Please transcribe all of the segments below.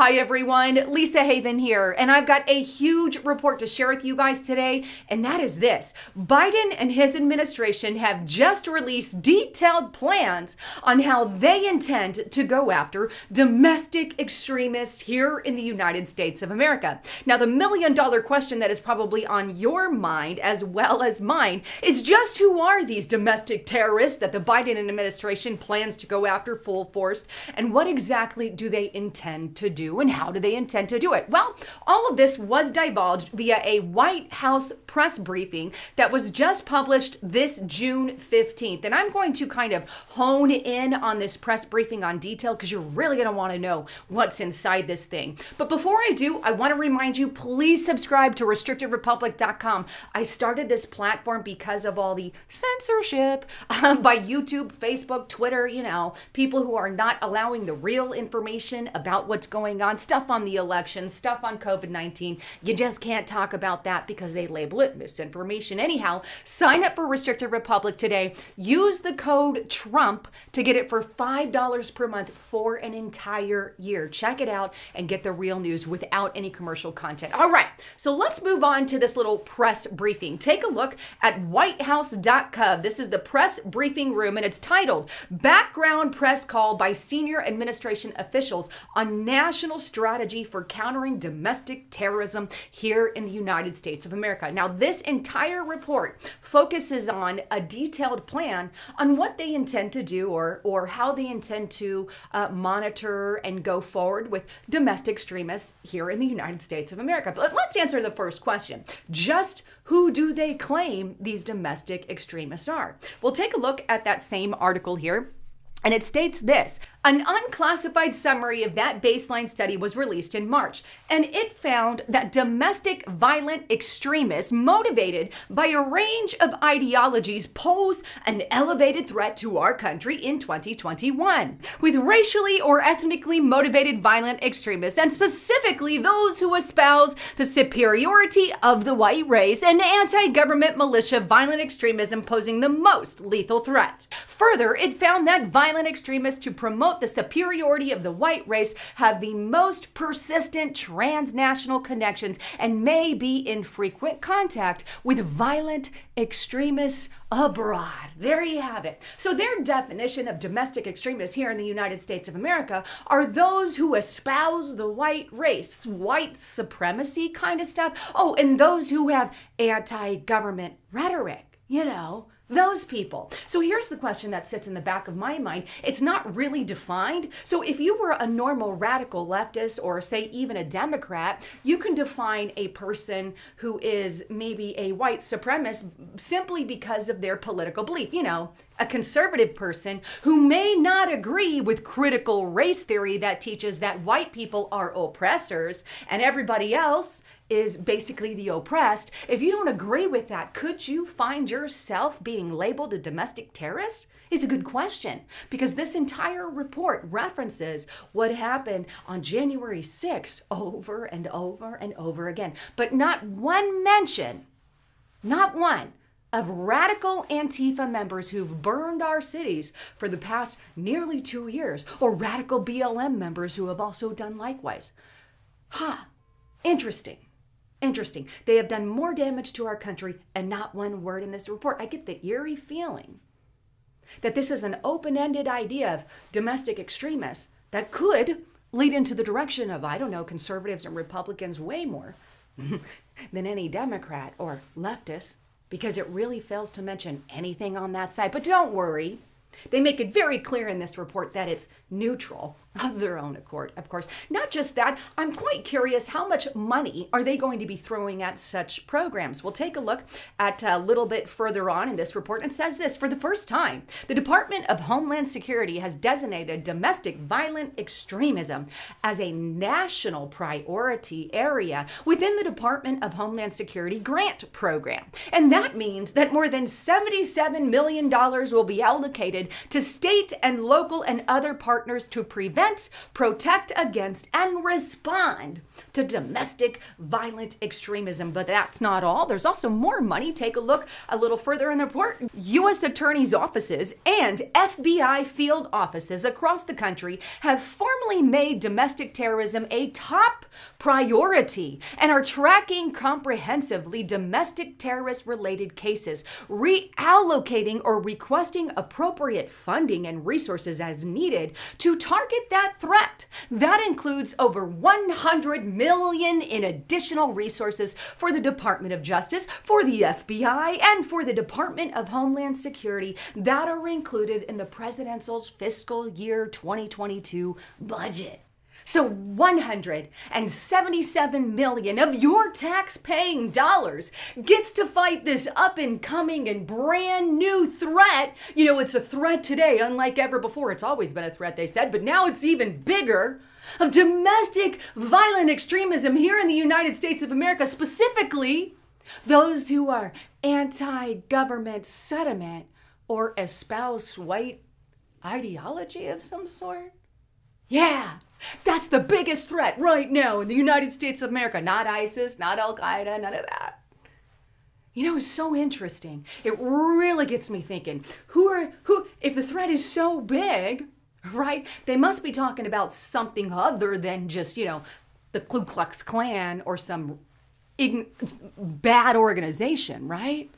Hi everyone, Lisa Haven here, and I've got a huge report to share with you guys today, and that is this. Biden and his administration have just released detailed plans on how they intend to go after domestic extremists here in the United States of America. Now, the million-dollar question that is probably on your mind as well as mine is just who are these domestic terrorists that the Biden administration plans to go after full force, and what exactly do they intend to do, and how do they intend to do it? Well, all of this was divulged via a White House press briefing that was just published this June 15th. And I'm going to kind of hone in on this press briefing on detail because you're really going to want to know what's inside this thing. But before I do, I want to remind you, please subscribe to restrictedrepublic.com. I started this platform because of all the censorship by YouTube, Facebook, Twitter, people who are not allowing the real information about what's going on, stuff on the election, stuff on COVID-19. You just can't talk about that because they label it misinformation. Anyhow, sign up for Restricted Republic today. Use the code TRUMP to get it for $5 per month for an entire year. Check it out and get the real news without any commercial content. All right, so let's move on to this little press briefing. Take a look at whitehouse.gov. This is the press briefing room, and it's titled Background Press Call by Senior Administration Officials on National Strategy for Countering Domestic Terrorism here in the United States of America. Now, this entire report focuses on a detailed plan on what they intend to do or how they intend to monitor and go forward with domestic extremists here in the United States of America. But let's answer the first question. Just who do they claim these domestic extremists are? We'll take a look at that same article here. And it states this: an unclassified summary of that baseline study was released in March, and it found that domestic violent extremists motivated by a range of ideologies pose an elevated threat to our country in 2021, with racially or ethnically motivated violent extremists, and specifically those who espouse the superiority of the white race and anti-government militia violent extremism posing the most lethal threat. Further, it found that violent extremists to promote the superiority of the white race have the most persistent transnational connections and may be in frequent contact with violent extremists abroad. There you have it. So their definition of domestic extremists here in the United States of America are those who espouse the white race, white supremacy kind of stuff. Oh, and those who have anti-government rhetoric, those people. So here's the question that sits in the back of my mind. It's not really defined. So if you were a normal radical leftist or say even a Democrat, you can define a person who is maybe a white supremacist simply because of their political belief. A conservative person who may not agree with critical race theory that teaches that white people are oppressors and everybody else is basically the oppressed. If you don't agree with that, could you find yourself being labeled a domestic terrorist? It's a good question, because this entire report references what happened on January 6th over and over and over again. But not one mention, not one, of radical Antifa members who've burned our cities for the past nearly 2 years, or radical BLM members who have also done likewise. Interesting. They have done more damage to our country, and not one word in this report. I get the eerie feeling that this is an open-ended idea of domestic extremists that could lead into the direction of, conservatives and Republicans way more than any Democrat or leftist, because it really fails to mention anything on that side. But don't worry. They make it very clear in this report that it's neutral of their own accord, of course. Not just that, I'm quite curious how much money are they going to be throwing at such programs? We'll take a look at a little bit further on in this report, and it says this: for the first time, the Department of Homeland Security has designated domestic violent extremism as a national priority area within the Department of Homeland Security grant program. And that means that more than $77 million will be allocated to state and local and other partners to prevent prevent, protect against, and respond to domestic violent extremism. But that's not all. There's also more money. Take a look a little further in the report. U.S. attorneys' offices and FBI field offices across the country have formally made domestic terrorism a top priority and are tracking comprehensively domestic terrorist-related cases, reallocating or requesting appropriate funding and resources as needed to target that threat. That includes over $100 million in additional resources for the Department of Justice, for the FBI, and for the Department of Homeland Security that are included in the presidential's fiscal year 2022 budget. So $177 million of your tax-paying dollars gets to fight this up-and-coming and brand new threat. You know, it's a threat today, unlike ever before. It's always been a threat, they said, but now it's even bigger, of domestic violent extremism here in the United States of America, specifically those who are anti-government sentiment or espouse white ideology of some sort. Yeah, that's the biggest threat right now in the United States of America. Not ISIS, not Al-Qaeda, none of that. You know, it's so interesting. It really gets me thinking, who, if the threat is so big, right, they must be talking about something other than just, you know, the Ku Klux Klan or some bad organization, right?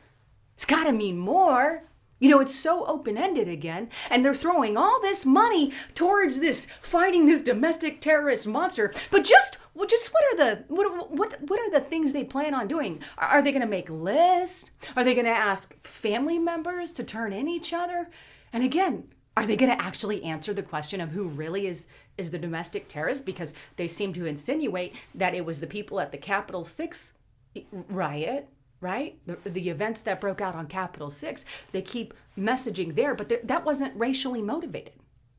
It's got to mean more. You know, it's so open-ended again, and they're throwing all this money towards this, fighting this domestic terrorist monster. But just what are the things they plan on doing? Are they going to make lists? Are they going to ask family members to turn in each other? And again, are they going to actually answer the question of who really is the domestic terrorist? Because they seem to insinuate that it was the people at the Capitol 6 riot. Right? The events that broke out on Capitol 6, they keep messaging there, but that wasn't racially motivated.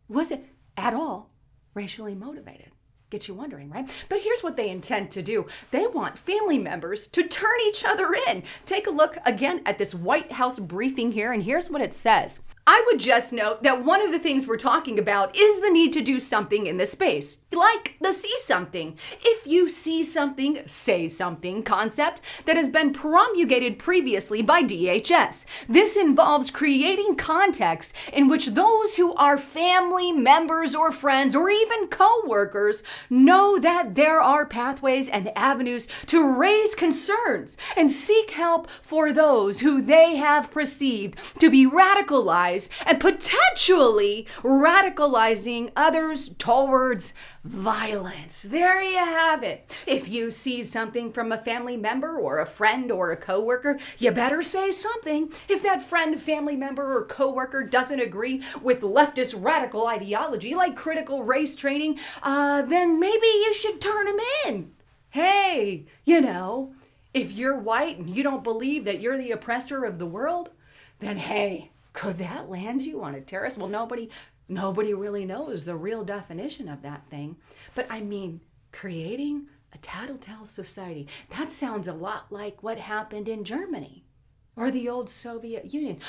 Was it at all racially motivated? Gets you wondering, right? But here's what they intend to do. They want family members to turn each other in. Take a look again at this White House briefing here, and here's what it says. I would just note that one of the things we're talking about is the need to do something in this space, like the see something. If you see something, say something concept that has been promulgated previously by DHS. This involves creating context in which those who are family members or friends or even co-workers know that there are pathways and avenues to raise concerns and seek help for those who they have perceived to be radicalized and potentially radicalizing others towards violence. There you have it. If you see something from a family member or a friend or a coworker, you better say something. If that friend, family member, or coworker doesn't agree with leftist radical ideology like critical race training, then maybe you should turn them in. Hey, you know, if you're white and you don't believe that you're the oppressor of the world, then hey, could that land you on a terrorist? Well, nobody really knows the real definition of that thing. But I mean, creating a tattletale society, that sounds a lot like what happened in Germany or the old Soviet Union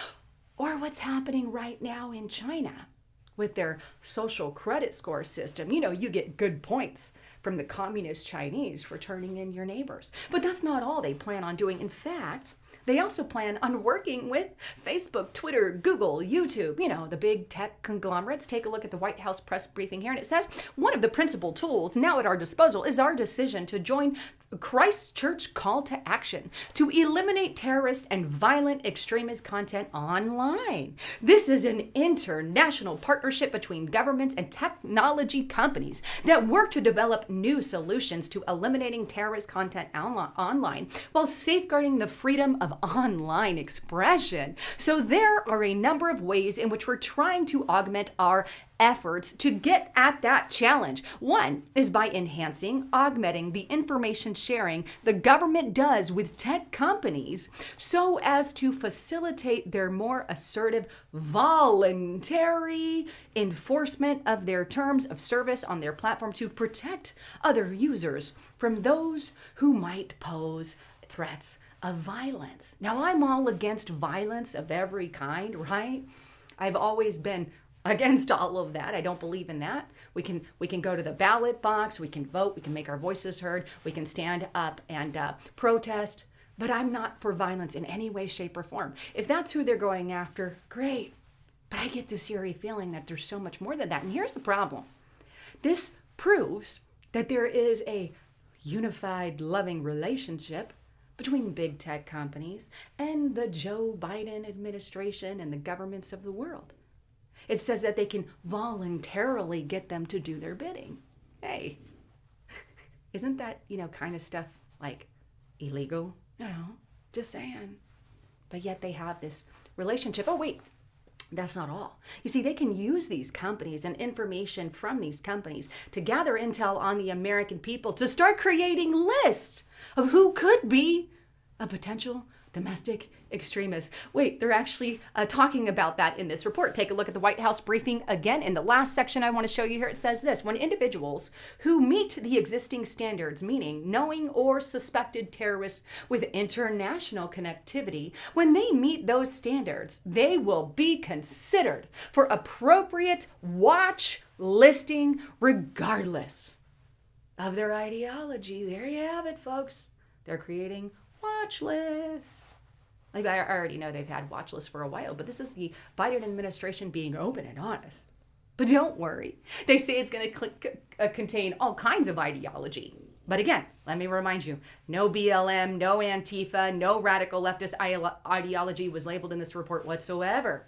or what's happening right now in China with their social credit score system. You know, you get good points from the communist Chinese for turning in your neighbors. But that's not all they plan on doing. In fact, they also plan on working with Facebook, Twitter, Google, YouTube, you know, the big tech conglomerates. Take a look at the White House press briefing here, and it says, one of the principal tools now at our disposal is our decision to join Christchurch call to action to eliminate terrorist and violent extremist content online. This is an international partnership between governments and technology companies that work to develop new solutions to eliminating terrorist content online while safeguarding the freedom of online expression. So there are a number of ways in which we're trying to augment our efforts to get at that challenge. One is by enhancing, augmenting the information sharing the government does with tech companies so as to facilitate their more assertive, voluntary enforcement of their terms of service on their platform to protect other users from those who might pose threats of violence. Now, I'm all against violence of every kind, right? I've always been against all of that. I don't believe in that. We can go to the ballot box, we can vote, we can make our voices heard, we can stand up and protest, but I'm not for violence in any way, shape, or form. If that's who they're going after, great. But I get this eerie feeling that there's so much more than that. And here's the problem. This proves that there is a unified, loving relationship between big tech companies and the Joe Biden administration and the governments of the world. It says that they can voluntarily get them to do their bidding. Hey, isn't that, kind of stuff like illegal? Just saying. But yet they have this relationship. Oh, wait. That's not all. You see, they can use these companies and information from these companies to gather intel on the American people to start creating lists of who could be a potential domestic extremist. Wait, they're actually talking about that in this report. Take a look at the White House briefing again. In the last section I want to show you here, it says this: when individuals who meet the existing standards, meaning knowing or suspected terrorists with international connectivity, when they meet those standards, they will be considered for appropriate watch listing regardless of their ideology. There you have it, folks. They're creating watch lists. Like, I already know they've had watch lists for a while, but this is the Biden administration being open and honest. But don't worry. They say it's going to contain all kinds of ideology. But again, let me remind you, no BLM, no Antifa, no radical leftist ideology was labeled in this report whatsoever.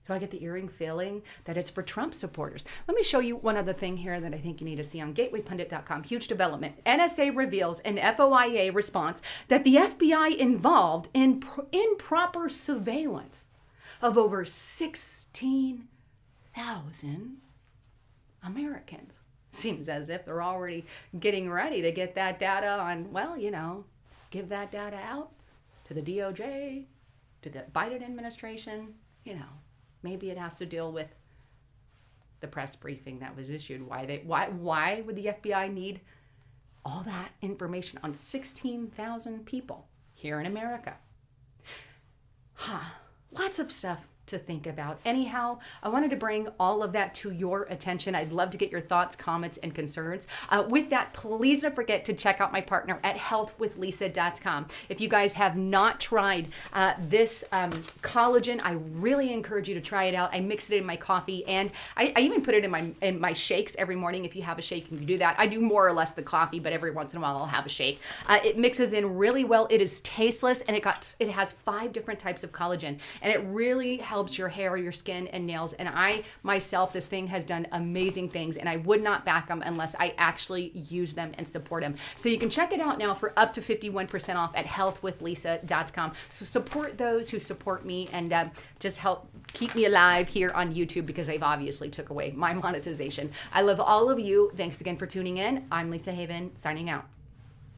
Do I get the eerie feeling that it's for Trump supporters? Let me show you one other thing here that I think you need to see on gatewaypundit.com. Huge development. NSA reveals an FOIA response that the FBI involved in improper surveillance of over 16,000 Americans. Seems as if they're already getting ready to get that data on, give that data out to the DOJ, to the Biden administration, Maybe it has to deal with the press briefing that was issued. Why would the FBI need all that information on 16,000 people here in America? Lots of stuff to think about. Anyhow, I wanted to bring all of that to your attention. I'd love to get your thoughts, comments, and concerns. With that, please don't forget to check out my partner at healthwithlisa.com. If you guys have not tried this collagen, I really encourage you to try it out. I mix it in my coffee, and I even put it in my shakes every morning. If you have a shake, you can do that. I do more or less the coffee, but every once in a while I'll have a shake. It mixes in really well. It is tasteless, and it has 5 different types of collagen, and it really helps your hair, your skin, and nails. And I myself, this thing has done amazing things, and I would not back them unless I actually use them and support them. So you can check it out now for up to 51% off at healthwithlisa.com. So support those who support me, and just help keep me alive here on YouTube, because they've obviously took away my monetization. I love all of you. Thanks again for tuning in. I'm Lisa Haven, signing out.